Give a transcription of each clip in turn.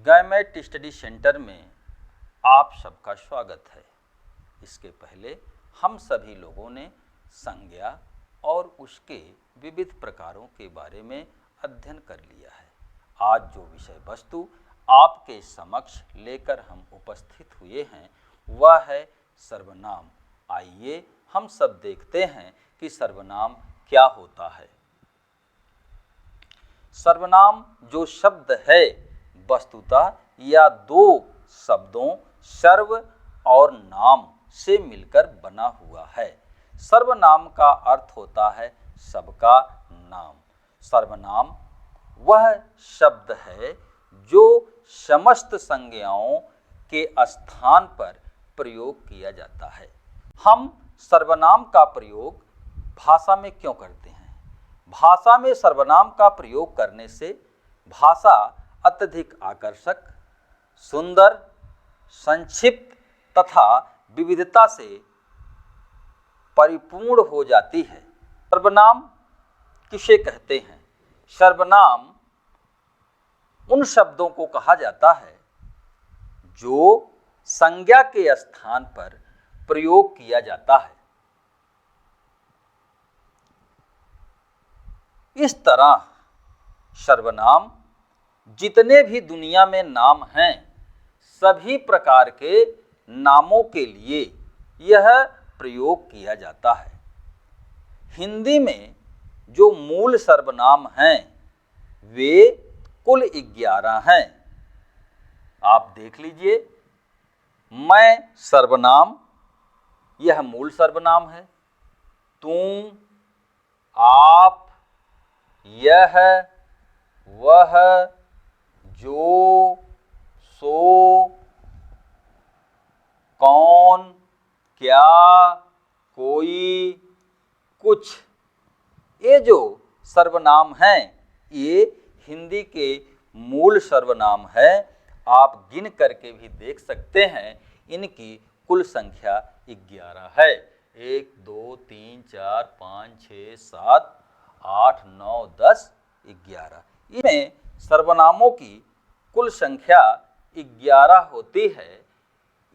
Gamete study centre में आप सबका स्वागत है। इसके पहले हम सभी लोगों ने संज्ञा और उसके विविध प्रकारों के बारे में अध्ययन कर लिया है। आज जो विषय वस्तु आपके समक्ष लेकर हम उपस्थित हुए हैं वह है सर्वनाम। आइए हम सब देखते हैं कि सर्वनाम क्या होता है। सर्वनाम जो शब्द है वस्तुतः या दो शब्दों सर्व और नाम से मिलकर बना हुआ है। सर्वनाम का अर्थ होता है सबका नाम। सर्वनाम वह शब्द है जो समस्त संज्ञाओं के स्थान पर प्रयोग किया जाता है। हम सर्वनाम का प्रयोग भाषा में क्यों करते हैं? भाषा में सर्वनाम का प्रयोग करने से भाषा अत्यधिक आकर्षक, सुंदर, संक्षिप्त तथा विविधता से परिपूर्ण हो जाती है। सर्वनाम किसे कहते हैं? सर्वनाम उन शब्दों को कहा जाता है जो संज्ञा के स्थान पर प्रयोग किया जाता है। इस तरह सर्वनाम जितने भी दुनिया में नाम हैं सभी प्रकार के नामों के लिए यह प्रयोग किया जाता है। हिंदी में जो मूल सर्वनाम हैं वे कुल 11 हैं। आप देख लीजिए, मैं सर्वनाम यह मूल सर्वनाम है। तुम, आप, यह, वह, जो, सो, कौन, क्या, कोई, कुछ, ये जो सर्वनाम हैं ये हिंदी के मूल सर्वनाम है। आप गिन करके भी देख सकते हैं, इनकी कुल संख्या 11 है। 1 2 3 4 5 6 7 8 9 10 11। इसमें सर्वनामों की कुल संख्या 11 होती है।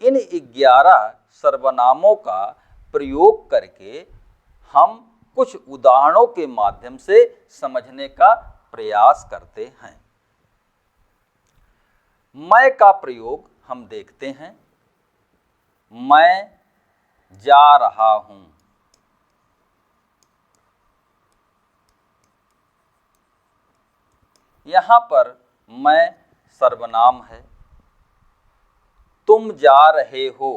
इन 11 सर्वनामों का प्रयोग करके हम कुछ उदाहरणों के माध्यम से समझने का प्रयास करते हैं। मैं का प्रयोग हम देखते हैं। मैं जा रहा हूं। यहां पर मैं सर्वनाम है। तुम जा रहे हो।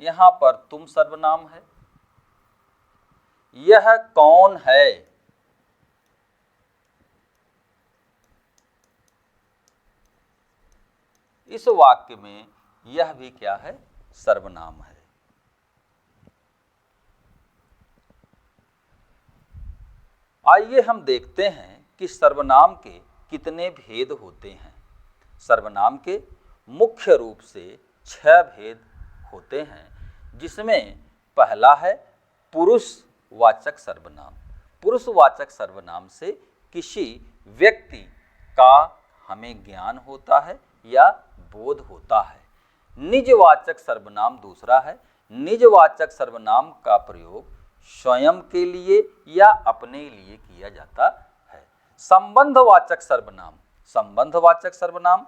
यहां पर तुम सर्वनाम है। यह कौन है? इस वाक्य में यह भी क्या है? सर्वनाम है। आइए हम देखते हैं कि सर्वनाम के कितने भेद होते हैं। सर्वनाम के मुख्य रूप से 6 भेद होते हैं, जिसमें पहला है पुरुषवाचक सर्वनाम। पुरुषवाचक सर्वनाम से किसी व्यक्ति का हमें ज्ञान होता है या बोध होता है। निजवाचक सर्वनाम दूसरा है। निजवाचक सर्वनाम का प्रयोग स्वयं के लिए या अपने लिए किया जाता है। संबंधवाचक सर्वनाम, संबंधवाचक सर्वनाम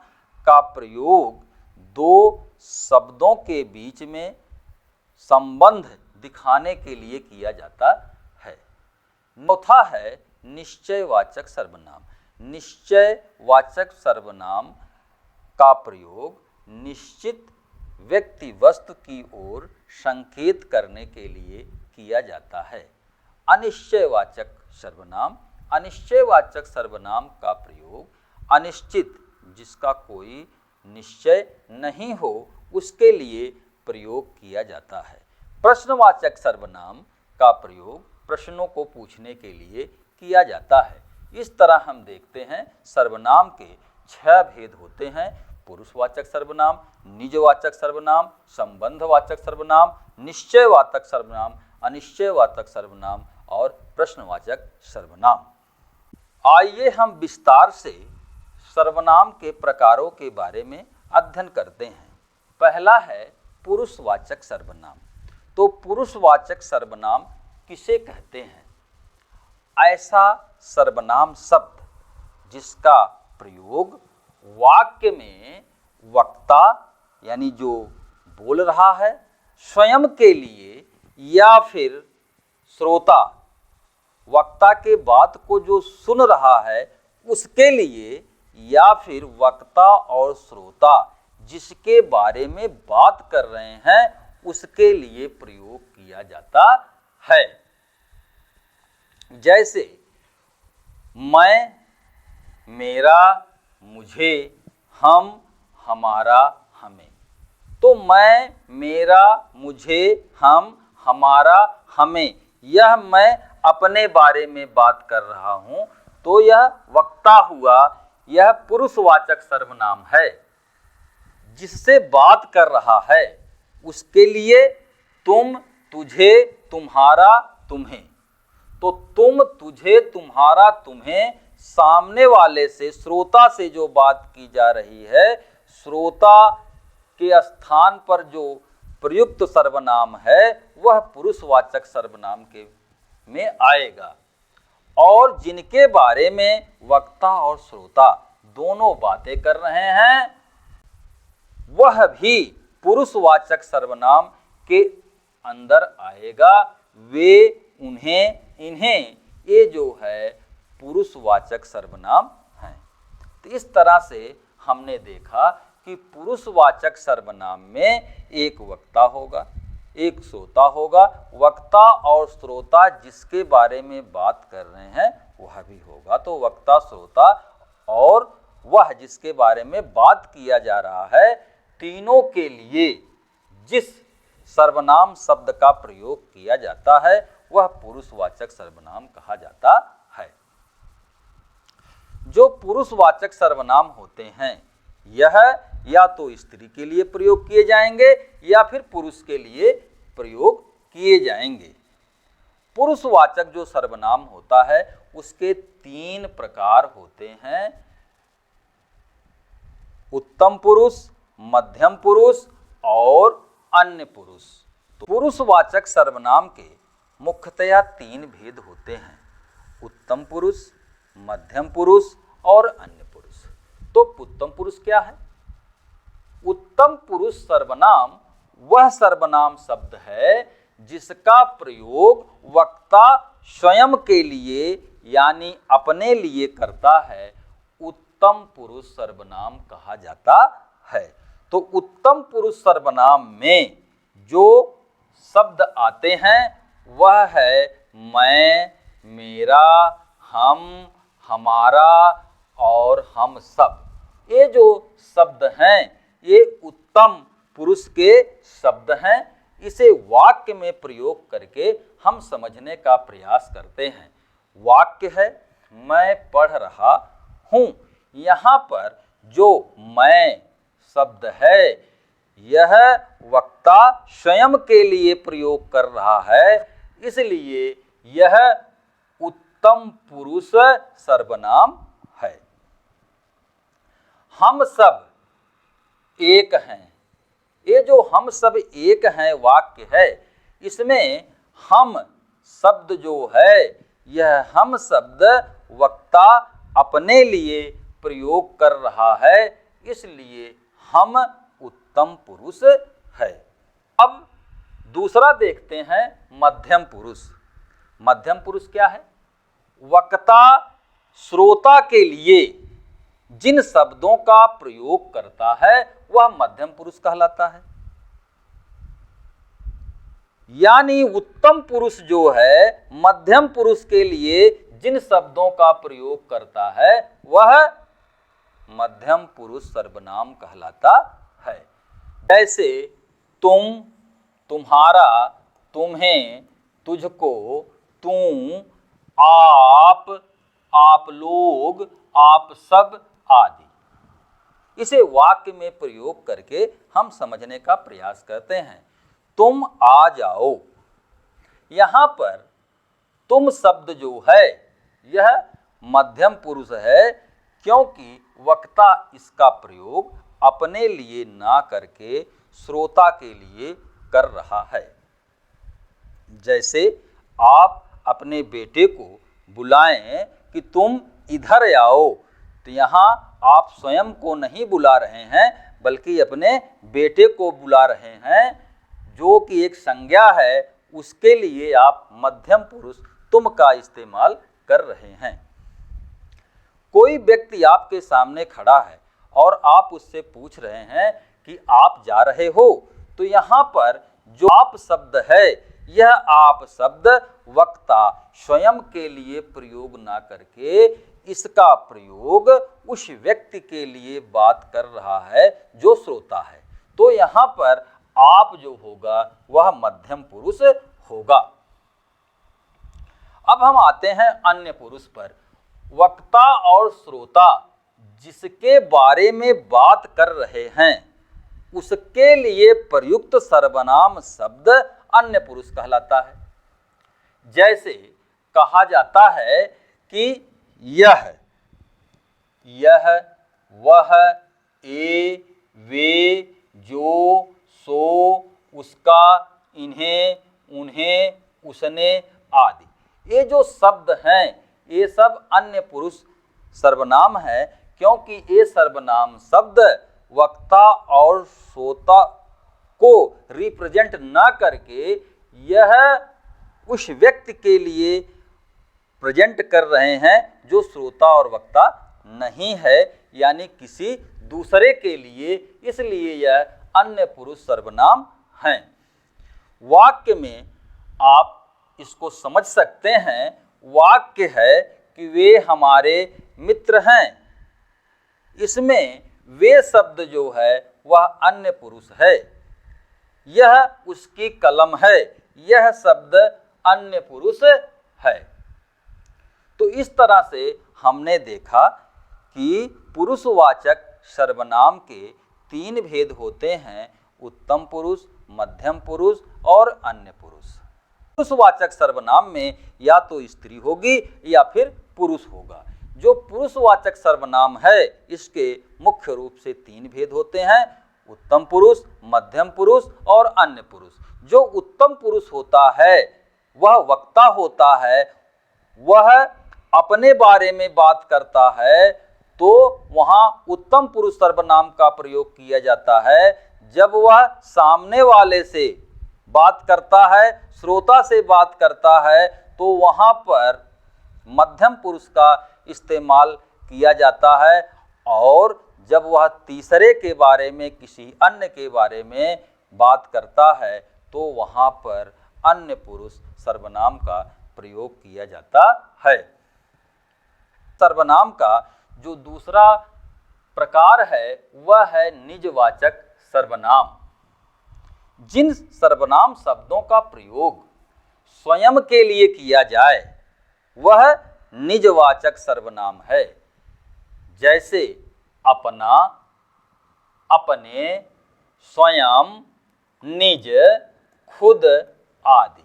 का प्रयोग दो शब्दों के बीच में संबंध दिखाने के लिए किया जाता है। चौथा है निश्चयवाचक सर्वनाम। निश्चयवाचक सर्वनाम का प्रयोग निश्चित व्यक्ति वस्तु की ओर संकेत करने के लिए किया जाता है। अनिश्चयवाचक सर्वनाम, अनिश्चयवाचक सर्वनाम का प्रयोग अनिश्चित, जिसका कोई निश्चय नहीं हो, उसके लिए प्रयोग किया जाता है। प्रश्नवाचक सर्वनाम का प्रयोग प्रश्नों को पूछने के लिए किया जाता है। इस तरह हम देखते हैं सर्वनाम के 6 भेद होते हैं। पुरुषवाचक सर्वनाम, निजवाचक सर्वनाम, संबंधवाचक सर्वनाम, निश्चयवाचक सर्वनाम, अनिश्चयवाचक सर्वनाम और प्रश्नवाचक सर्वनाम। आइए हम विस्तार से सर्वनाम के प्रकारों के बारे में अध्ययन करते हैं। पहला है पुरुषवाचक सर्वनाम। तो पुरुषवाचक सर्वनाम किसे कहते हैं? ऐसा सर्वनाम शब्द जिसका प्रयोग वाक्य में वक्ता यानी जो बोल रहा है स्वयं के लिए या फिर श्रोता वक्ता के बात को जो सुन रहा है उसके लिए या फिर वक्ता और श्रोता जिसके बारे में बात कर रहे हैं उसके लिए प्रयोग किया जाता है। जैसे मैं, मेरा, मुझे, हम, हमारा, हमें। तो मैं, मेरा, मुझे, हम, हमारा, हमें, यह मैं अपने बारे में बात कर रहा हूं, तो यह वक्ता हुआ। यह पुरुषवाचक सर्वनाम है। जिससे बात कर रहा है उसके लिए तुम, तुझे, तुम्हारा, तुम्हें। तो तुम, तुझे, तुम्हारा, तुम्हें सामने वाले से, श्रोता से जो बात की जा रही है, श्रोता के स्थान पर जो प्रयुक्त सर्वनाम है वह पुरुषवाचक सर्वनाम के में आएगा। और जिनके बारे में वक्ता और श्रोता दोनों बातें कर रहे हैं वह भी पुरुषवाचक सर्वनाम के अंदर आएगा। वे, उन्हें, इन्हें, ये जो है पुरुषवाचक सर्वनाम हैं। तो इस तरह से हमने देखा कि पुरुषवाचक सर्वनाम में एक वक्ता होगा, एक श्रोता होगा। वक्ता और श्रोता जिसके बारे में बात कर रहे हैं वह भी होगा। तो वक्ता, श्रोता और वह जिसके बारे में बात किया जा रहा है, तीनों के लिए जिस सर्वनाम शब्द का प्रयोग किया जाता है वह पुरुषवाचक सर्वनाम कहा जाता है। जो पुरुषवाचक सर्वनाम होते हैं यह या तो स्त्री के लिए प्रयोग किए जाएंगे या फिर पुरुष के लिए प्रयोग किए जाएंगे। पुरुषवाचक जो सर्वनाम होता है उसके 3 प्रकार होते हैं: उत्तम पुरुष, मध्यम पुरुष और अन्य पुरुष। तो पुरुषवाचक सर्वनाम के मुख्यतया 3 भेद होते हैं: उत्तम पुरुष, मध्यम पुरुष और अन्य पुरुष। तो उत्तम पुरुष क्या है? उत्तम पुरुष सर्वनाम वह सर्वनाम शब्द है जिसका प्रयोग वक्ता स्वयं के लिए यानी अपने लिए करता है। उत्तम पुरुष सर्वनाम कहा जाता है। तो उत्तम पुरुष सर्वनाम में जो शब्द आते हैं वह है मैं, मेरा, हम, हमारा और हम सब। ये जो शब्द हैं ये उत्तम पुरुष के शब्द हैं। इसे वाक्य में प्रयोग करके हम समझने का प्रयास करते हैं। वाक्य है मैं पढ़ रहा हूँ। यहाँ पर जो मैं शब्द है यह वक्ता स्वयं के लिए प्रयोग कर रहा है, इसलिए यह उत्तम पुरुष सर्वनाम है। हम सब एक हैं। ये जो हम सब एक हैं वाक्य है, इसमें हम शब्द जो है यह हम शब्द वक्ता अपने लिए प्रयोग कर रहा है, इसलिए हम उत्तम पुरुष है। अब दूसरा देखते हैं मध्यम पुरुष। मध्यम पुरुष क्या है? वक्ता श्रोता के लिए जिन शब्दों का प्रयोग करता है वह मध्यम पुरुष कहलाता है। यानी उत्तम पुरुष जो है मध्यम पुरुष के लिए जिन शब्दों का प्रयोग करता है वह मध्यम पुरुष सर्वनाम कहलाता है। जैसे तुम, तुम्हारा, तुम्हें, तुझको, तू, आप, आप लोग, आप सब आदि। इसे वाक्य में प्रयोग करके हम समझने का प्रयास करते हैं। तुम आ जाओ। यहाँ पर तुम शब्द जो है यह मध्यम पुरुष है, क्योंकि वक्ता इसका प्रयोग अपने लिए ना करके श्रोता के लिए कर रहा है। जैसे आप अपने बेटे को बुलाएं कि तुम इधर आओ, तो यहाँ आप स्वयं को नहीं बुला रहे हैं बल्कि अपने बेटे को बुला रहे हैं, जो कि एक संज्ञा है, उसके लिए आप मध्यम पुरुष तुम का इस्तेमाल कर रहे हैं। कोई व्यक्ति आपके सामने खड़ा है और आप उससे पूछ रहे हैं कि आप जा रहे हो, तो यहाँ पर जो आप शब्द है यह आप शब्द वक्ता स्वयं के लिए प्रयोग ना करके इसका प्रयोग उस व्यक्ति के लिए बात कर रहा है जो श्रोता है। तो यहाँ पर आप जो होगा वह मध्यम पुरुष होगा। अब हम आते हैं अन्य पुरुष पर। वक्ता और श्रोता जिसके बारे में बात कर रहे हैं उसके लिए प्रयुक्त सर्वनाम शब्द अन्य पुरुष कहलाता है। जैसे कहा जाता है कि यह, वह, ए, वे, जो, सो, उसका, इन्हें, उन्हें, उसने आदि। ये जो शब्द हैं ये सब अन्य पुरुष सर्वनाम है, क्योंकि ये सर्वनाम शब्द वक्ता और श्रोता को रिप्रेजेंट ना करके यह उस व्यक्ति के लिए प्रेजेंट कर रहे हैं जो श्रोता और वक्ता नहीं है, यानी किसी दूसरे के लिए, इसलिए यह अन्य पुरुष सर्वनाम हैं। वाक्य में आप इसको समझ सकते हैं। वाक्य है कि वे हमारे मित्र हैं, इसमें वे शब्द जो है वह अन्य पुरुष है। यह उसकी कलम है, यह शब्द अन्य पुरुष है। तो इस तरह से हमने देखा कि पुरुषवाचक सर्वनाम के तीन भेद होते हैं: उत्तम पुरुष, मध्यम पुरुष और अन्य पुरुष। पुरुषवाचक सर्वनाम में या तो स्त्री होगी या फिर पुरुष होगा। जो पुरुषवाचक सर्वनाम है इसके मुख्य रूप से तीन भेद होते हैं: उत्तम पुरुष, मध्यम पुरुष और अन्य पुरुष। जो उत्तम पुरुष होता है वह वक्ता होता है, वह अपने बारे में बात करता है, तो वहाँ उत्तम पुरुष सर्वनाम का प्रयोग किया जाता है। जब वह सामने वाले से बात करता है, श्रोता से बात करता है, तो वहाँ पर मध्यम पुरुष का इस्तेमाल किया जाता है। और जब वह तीसरे के बारे में, किसी अन्य के बारे में बात करता है, तो वहाँ पर अन्य पुरुष सर्वनाम का प्रयोग किया जाता है। सर्वनाम का जो दूसरा प्रकार है वह है निजवाचक सर्वनाम। जिन सर्वनाम शब्दों का प्रयोग स्वयं के लिए किया जाए वह निजवाचक सर्वनाम है। जैसे अपना, अपने, स्वयं, निज, खुद आदि।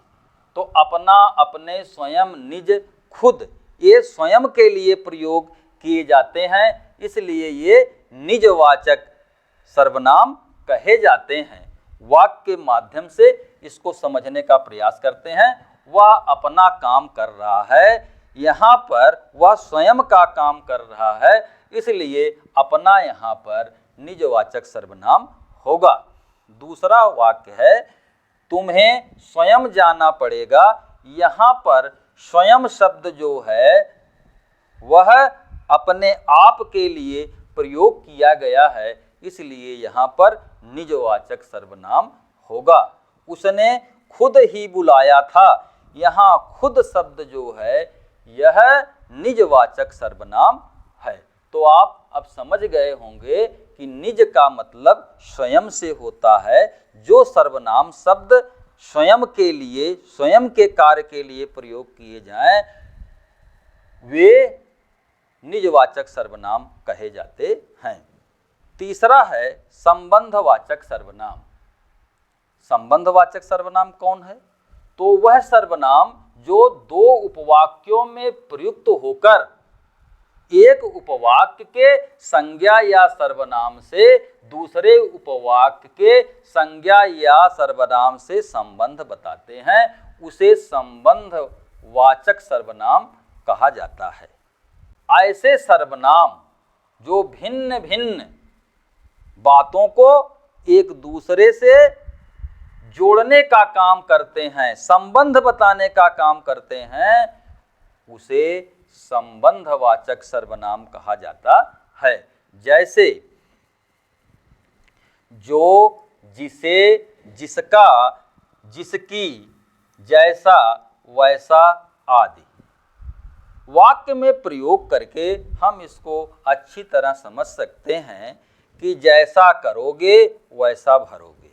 तो अपना, अपने, स्वयं, निज, खुद ये स्वयं के लिए प्रयोग किए जाते हैं, इसलिए ये निजवाचक सर्वनाम कहे जाते हैं। वाक्य के माध्यम से इसको समझने का प्रयास करते हैं। वह अपना काम कर रहा है, यहाँ पर वह स्वयं का काम कर रहा है, इसलिए अपना यहाँ पर निजवाचक सर्वनाम होगा। दूसरा वाक्य है तुम्हें स्वयं जाना पड़ेगा। यहाँ पर स्वयं शब्द जो है वह अपने आप के लिए प्रयोग किया गया है, इसलिए यहाँ पर निजवाचक सर्वनाम होगा। उसने खुद ही बुलाया था। यहाँ खुद शब्द जो है यह निजवाचक सर्वनाम है। तो आप अब समझ गए होंगे कि निज का मतलब स्वयं से होता है। जो सर्वनाम शब्द स्वयं के लिए, स्वयं के कार्य के लिए प्रयोग किए जाएं वे निजवाचक सर्वनाम कहे जाते हैं। तीसरा है संबंधवाचक सर्वनाम। संबंधवाचक सर्वनाम कौन है? तो वह सर्वनाम जो दो उपवाक्यों में प्रयुक्त होकर एक उपवाक्य के संज्ञा या सर्वनाम से दूसरे उपवाक्य के संज्ञा या सर्वनाम से संबंध बताते हैं, उसे संबंध वाचक सर्वनाम कहा जाता है। ऐसे सर्वनाम जो भिन्न भिन्न बातों को एक दूसरे से जोड़ने का काम करते हैं, संबंध बताने का काम करते हैं, उसे संबंधवाचक सर्वनाम कहा जाता है। जैसे जो, जिसे, जिसका, जिसकी, जैसा, वैसा आदि। वाक्य में प्रयोग करके हम इसको अच्छी तरह समझ सकते हैं कि जैसा करोगे वैसा भरोगे।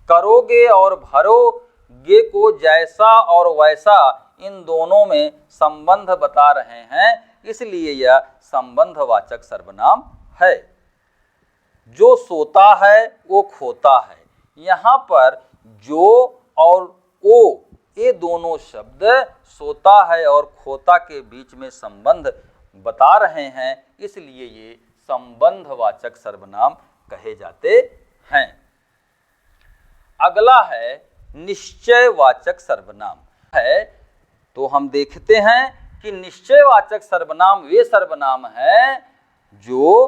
करोगे और भरोगे को जैसा और वैसा इन दोनों में संबंध बता रहे हैं, इसलिए यह संबंधवाचक सर्वनाम है। जो सोता है वो खोता है। यहाँ पर जो और ओ ये दोनों शब्द सोता है और खोता के बीच में संबंध बता रहे हैं, इसलिए ये संबंधवाचक सर्वनाम कहे जाते हैं। अगला है निश्चयवाचक सर्वनाम है। तो हम देखते हैं कि निश्चयवाचक सर्वनाम वे सर्वनाम हैं जो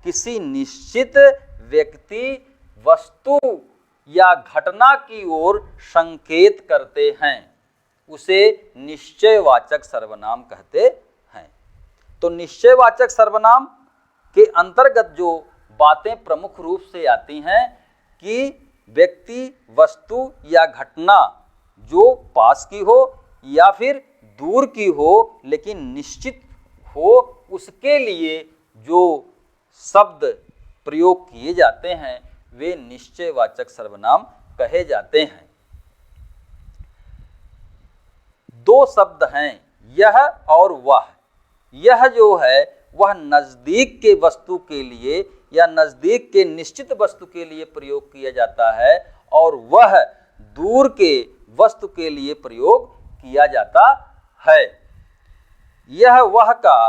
किसी निश्चित व्यक्ति, वस्तु या घटना की ओर संकेत करते हैं, उसे निश्चयवाचक सर्वनाम कहते हैं। तो निश्चयवाचक सर्वनाम के अंतर्गत जो बातें प्रमुख रूप से आती हैं कि व्यक्ति, वस्तु या घटना जो पास की हो या फिर दूर की हो लेकिन निश्चित हो, उसके लिए जो शब्द प्रयोग किए जाते हैं वे निश्चयवाचक सर्वनाम कहे जाते हैं। दो शब्द हैं, यह और वह। यह जो है वह नजदीक के वस्तु के लिए या नजदीक के निश्चित वस्तु के लिए प्रयोग किया जाता है और वह दूर के वस्तु के लिए प्रयोग किया जाता है। यह वह का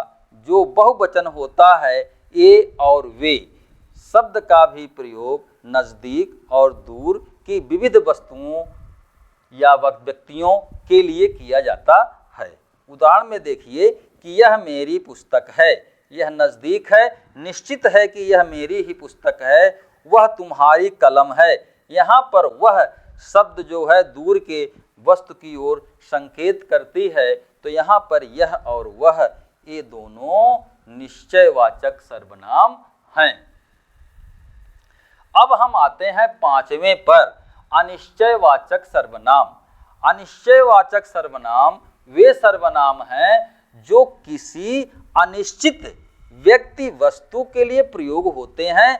जो बहुवचन होता है ए और वे शब्द का भी प्रयोग नजदीक और दूर की विविध वस्तुओं या व्यक्तियों के लिए किया जाता है। उदाहरण में देखिए कि यह मेरी पुस्तक है, यह नजदीक है, निश्चित है कि यह मेरी ही पुस्तक है। वह तुम्हारी कलम है। यहाँ पर वह शब्द जो है दूर के वस्तु की ओर संकेत करती है, तो यहाँ पर यह और वह ये दोनों निश्चयवाचक सर्वनाम हैं। अब हम आते हैं पांचवें पर, अनिश्चयवाचक सर्वनाम। अनिश्चयवाचक सर्वनाम वे सर्वनाम हैं जो किसी अनिश्चित व्यक्ति, वस्तु के लिए प्रयोग होते हैं।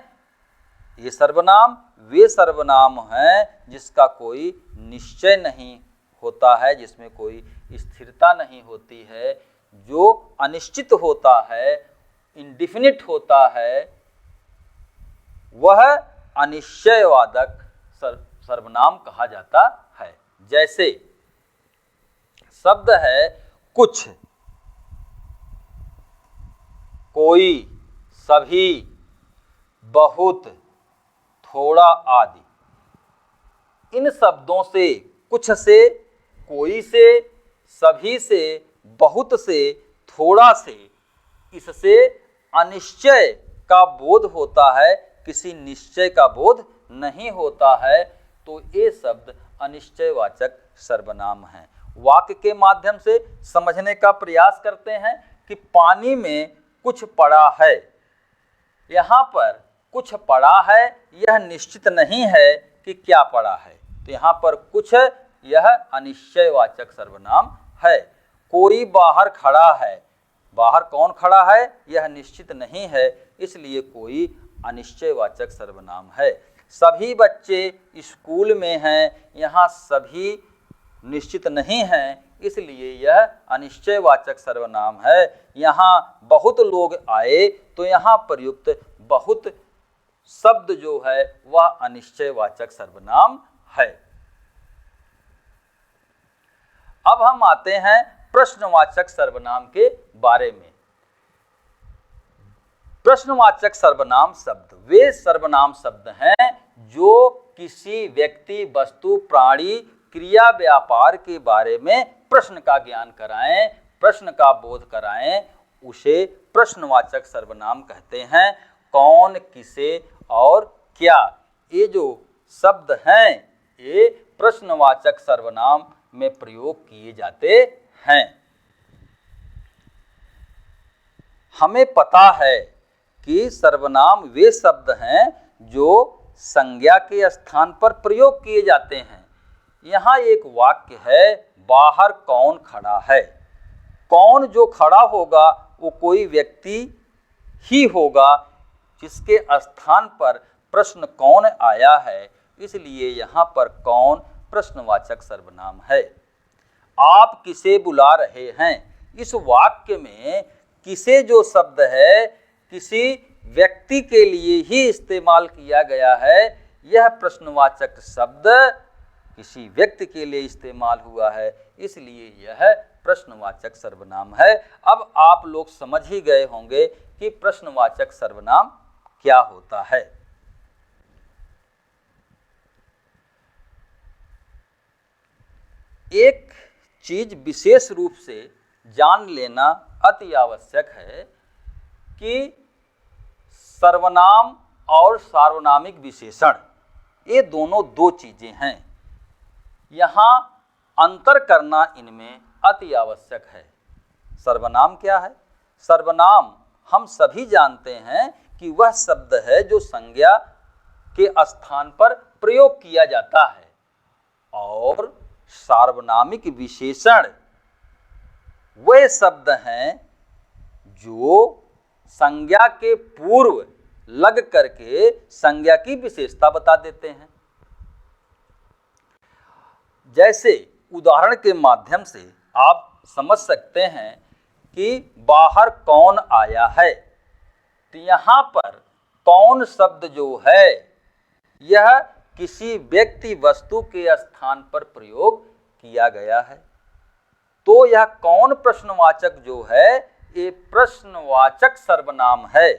ये सर्वनाम वे सर्वनाम हैं जिसका कोई निश्चय नहीं होता है, जिसमें कोई स्थिरता नहीं होती है, जो अनिश्चित होता है, इंडिफिनिट होता है, वह अनिश्चयवाचक सर्वनाम कहा जाता है। जैसे शब्द है कुछ, कोई, सभी, बहुत, थोड़ा आदि। इन शब्दों से, कुछ से, कोई से, सभी से, बहुत से, थोड़ा से, इससे अनिश्चय का बोध होता है, किसी निश्चय का बोध नहीं होता है। तो ये शब्द अनिश्चयवाचक सर्वनाम हैं। वाक्य के माध्यम से समझने का प्रयास करते हैं कि पानी में कुछ पड़ा है। यहाँ पर कुछ पड़ा है, यह निश्चित नहीं है कि क्या पड़ा है, तो यहाँ पर कुछ यह अनिश्चयवाचक सर्वनाम है। कोई बाहर खड़ा है, बाहर कौन खड़ा है यह निश्चित नहीं है, इसलिए कोई अनिश्चयवाचक सर्वनाम है। सभी बच्चे स्कूल में हैं, यहाँ सभी निश्चित नहीं हैं, इसलिए यह अनिश्चयवाचक सर्वनाम है। यहाँ बहुत लोग आए, तो यहाँ प्रयुक्त बहुत शब्द जो है वह अनिश्चयवाचक सर्वनाम है। अब हम आते हैं प्रश्नवाचक सर्वनाम के बारे में। प्रश्नवाचक सर्वनाम शब्द वे सर्वनाम शब्द हैं जो किसी व्यक्ति, वस्तु, प्राणी, क्रिया, व्यापार के बारे में प्रश्न का ज्ञान कराएं, प्रश्न का बोध कराएं, उसे प्रश्नवाचक सर्वनाम कहते हैं। कौन, किसे और क्या, ये जो शब्द हैं ये प्रश्नवाचक सर्वनाम में प्रयोग किए जाते हैं। हमें पता है कि सर्वनाम वे शब्द हैं जो संज्ञा के स्थान पर प्रयोग किए जाते हैं। यहाँ एक वाक्य है, बाहर कौन खड़ा है। कौन जो खड़ा होगा वो कोई व्यक्ति ही होगा जिसके स्थान पर प्रश्न कौन आया है, इसलिए यहाँ पर कौन प्रश्नवाचक सर्वनाम है। आप किसे बुला रहे हैं, इस वाक्य में किसे जो शब्द है किसी व्यक्ति के लिए ही इस्तेमाल किया गया है। यह प्रश्नवाचक शब्द किसी व्यक्ति के लिए इस्तेमाल हुआ है, इसलिए यह प्रश्नवाचक सर्वनाम है। अब आप लोग समझ ही गए होंगे कि प्रश्नवाचक सर्वनाम क्या होता है। एक चीज विशेष रूप से जान लेना अति आवश्यक है कि सर्वनाम और सार्वनामिक विशेषण ये दोनों दो चीजें हैं। यहाँ अंतर करना इनमें अति आवश्यक है। सर्वनाम क्या है? सर्वनाम हम सभी जानते हैं कि वह शब्द है जो संज्ञा के स्थान पर प्रयोग किया जाता है, और सार्वनामिक विशेषण वे शब्द हैं जो संज्ञा के पूर्व लग करके संज्ञा की विशेषता बता देते हैं। जैसे उदाहरण के माध्यम से आप समझ सकते हैं कि बाहर कौन आया है, तो यहाँ पर कौन शब्द जो है यह किसी व्यक्ति, वस्तु के स्थान पर प्रयोग किया गया है। तो यह कौन प्रश्नवाचक जो है ये प्रश्नवाचक सर्वनाम है।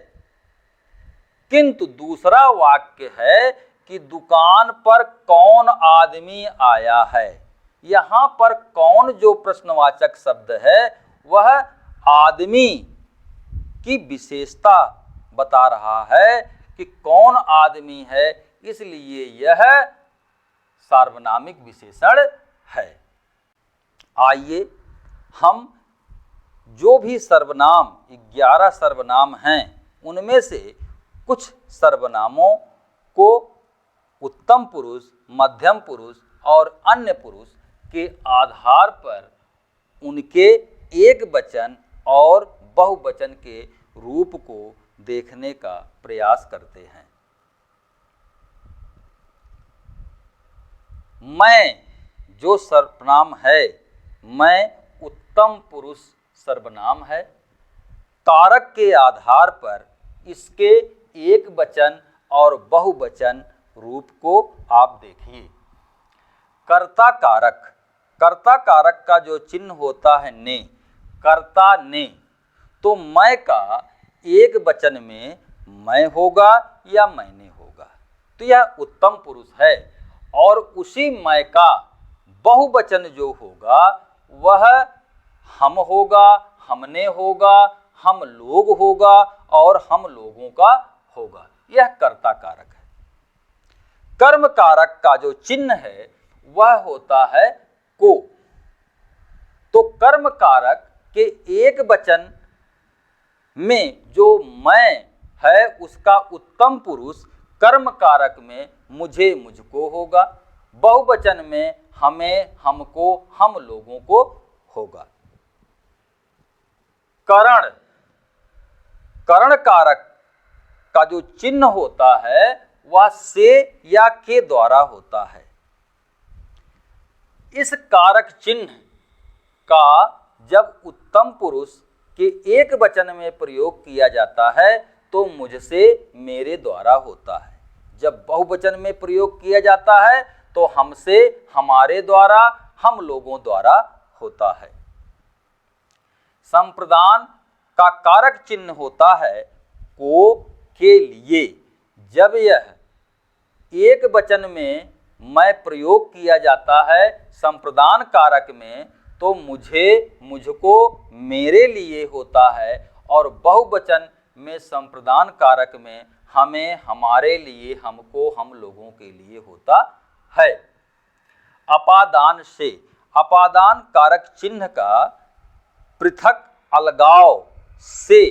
किंतु दूसरा वाक्य है कि दुकान पर कौन आदमी आया है, यहाँ पर कौन जो प्रश्नवाचक शब्द है वह आदमी की विशेषता बता रहा है कि कौन आदमी है, इसलिए यह सार्वनामिक विशेषण है। आइए हम जो भी सर्वनाम 11 सर्वनाम हैं उनमें से कुछ सर्वनामों को उत्तम पुरुष, मध्यम पुरुष और अन्य पुरुष के आधार पर उनके एक वचन और बहुवचन के रूप को देखने का प्रयास करते हैं। मैं जो सर्वनाम है, मैं उत्तम पुरुष सर्वनाम है। कारक के आधार पर इसके एक वचन और बहुवचन रूप को आप देखिए। कर्ता कारक, कर्ता कारक का जो चिन्ह होता है ने, कर्ता ने, तो मैं का एक वचन में मैं होगा या मैंने होगा, तो यह उत्तम पुरुष है। और उसी मैं का बहुवचन जो होगा वह हम होगा, हमने होगा, हम लोग होगा और हम लोगों का होगा। यह कर्ता कारक है। कर्म कारक का जो चिन्ह है वह होता है को। तो कर्म कारक के एक वचन में जो मैं है उसका उत्तम पुरुष कर्म कारक में मुझे, मुझको होगा, बहुवचन में हमें, हमको, हम लोगों को होगा। करण, करण कारक का जो चिन्ह होता है वह से या के द्वारा होता है। इस कारक चिन्ह का जब उत्तम पुरुष के एक वचन में प्रयोग किया जाता है तो मुझसे, मेरे द्वारा होता है। जब बहुवचन में प्रयोग किया जाता है तो हमसे, हमारे द्वारा, हम लोगों द्वारा होता है। संप्रदान का कारक चिन्ह होता है को के लिए। जब यह एक वचन में मैं प्रयोग किया जाता है संप्रदान कारक में, तो मुझे, मुझको, मेरे लिए होता है, और बहुवचन में संप्रदान कारक में हमें, हमारे लिए, हमको, हम लोगों के लिए होता है। अपादान से, अपादान कारक चिन्ह का पृथक अलगाव से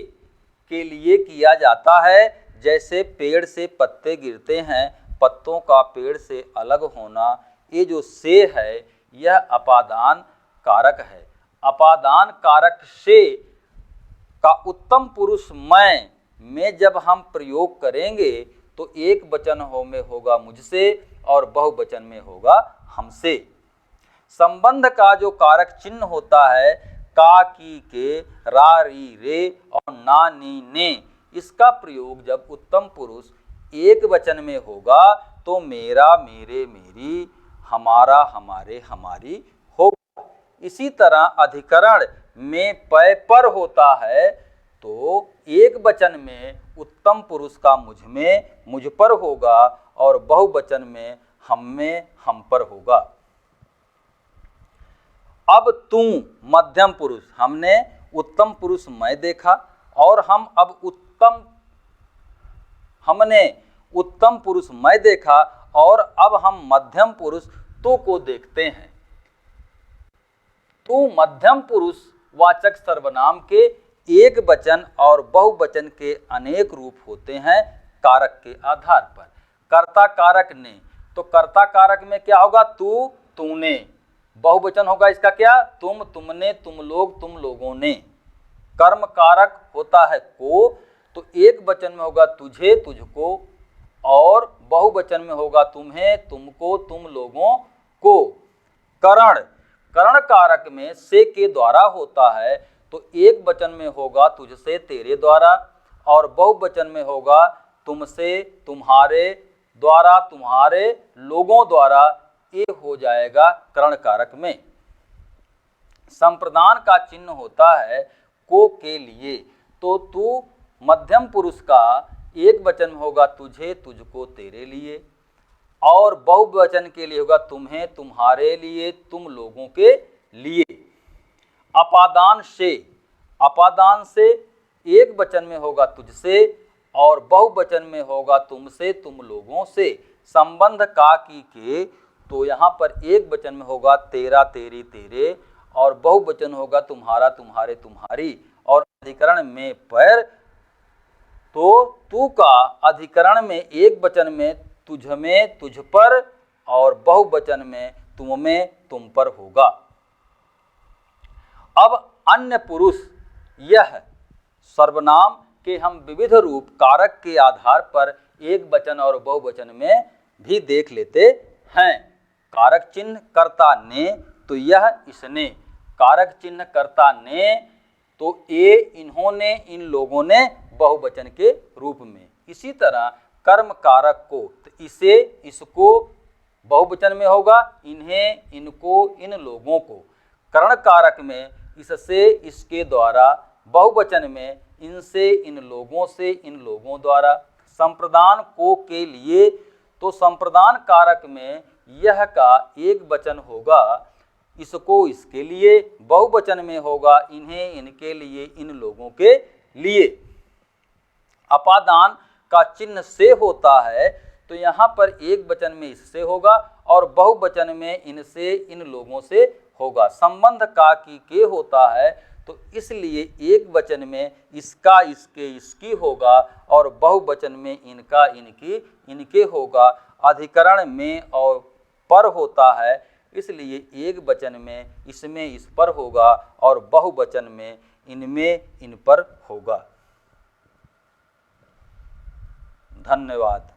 के लिए किया जाता है। जैसे पेड़ से पत्ते गिरते हैं, पत्तों का पेड़ से अलग होना, ये जो से है यह अपादान कारक है। अपादान कारक से का उत्तम पुरुष मैं में जब हम प्रयोग करेंगे तो एक वचन में होगा मुझसे और बहुवचन में होगा हमसे। संबंध का जो कारक चिन्ह होता है का, की, के, रा, री, रे और ना, नी, ने, इसका प्रयोग जब उत्तम पुरुष एक वचन में होगा तो मेरा, मेरे, मेरी, हमारा, हमारे, हमारी होगा। इसी तरह अधिकरण में पय पर होता है तो एक वचन में उत्तम पुरुष का मुझ में, मुझ पर होगा, और बहुवचन में, हम पर होगा। अब तू मध्यम पुरुष, हमने उत्तम पुरुष मैं देखा और हमने उत्तम पुरुष मैं देखा और अब हम मध्यम पुरुष तू को देखते हैं। तू मध्यम पुरुष वाचक सर्वनाम के एक वचन और बहुवचन के अनेक रूप होते हैं कारक के आधार पर। कर्ता कारक ने, तो कर्ता कारक में क्या होगा? तू, तूने। बहुवचन होगा इसका क्या? तुम, तुमने, तुम लोग, तुम लोगों ने। कर्म कारक होता है को, तो एक वचन में होगा तुझे, तुझको, और बहुवचन में होगा तुम्हें, तुमको, तुम लोगों को। करण, करण कारक में से के द्वारा होता है तो एक वचन में होगा तुझसे, तेरे द्वारा, और बहुवचन में होगा तुमसे, तुम्हारे द्वारा, तुम्हारे लोगों द्वारा। ये हो जाएगा करण कारक में। संप्रदान का चिन्ह होता है को के लिए, तो तू मध्यम पुरुष का एक वचन में होगा तुझे, तुझको, तेरे लिए, और बहुवचन के लिए होगा तुम्हें, तुम्हारे लिए, तुम लोगों के लिए। अपादान से, अपादान से एक वचन में होगा तुझसे और बहुवचन में होगा तुमसे, तुम लोगों से। संबंध का, की, के, तो यहाँ पर एक वचन में होगा तेरा, तेरी, तेरे, और बहुवचन होगा तुम्हारा, तुम्हारे, तुम्हारी। और अधिकरण में पर, तो तू का अधिकरण में एक वचन में तुझ में, तुझ पर, और बहुवचन में तुम में, तुम पर होगा। अब अन्य पुरुष, यह सर्वनाम के हम विविध रूप कारक के आधार पर एक वचन और बहुवचन में भी देख लेते हैं। कारक चिन्ह कर्ता ने, तो यह, इसने। कारक चिन्ह कर्ता ने, तो ये, इन्होंने, इन लोगों ने, बहुवचन के रूप में। इसी तरह कर्म कारक को, तो इसे, इसको, बहुवचन में होगा इन्हें, इनको, इन लोगों को। करण कारक में इससे, इसके द्वारा, बहुवचन में इनसे, इन लोगों से, इन लोगों द्वारा। संप्रदान को के लिए, तो संप्रदान कारक में यह का एक वचन होगा इसको, इसके लिए, बहुवचन में होगा इन्हें, इनके लिए, इन लोगों के लिए। अपादान का चिन्ह से होता है तो यहाँ पर एक वचन में इससे होगा और बहुवचन में इनसे, इन लोगों से होगा। संबंध का, की, के होता है तो इसलिए एक वचन में इसका, इसके, इसकी होगा और बहुवचन में इनका, इनकी, इनके होगा। अधिकरण में और पर होता है इसलिए एक वचन में इसमें, इस पर होगा और बहुवचन में इनमें, इन पर होगा। धन्यवाद।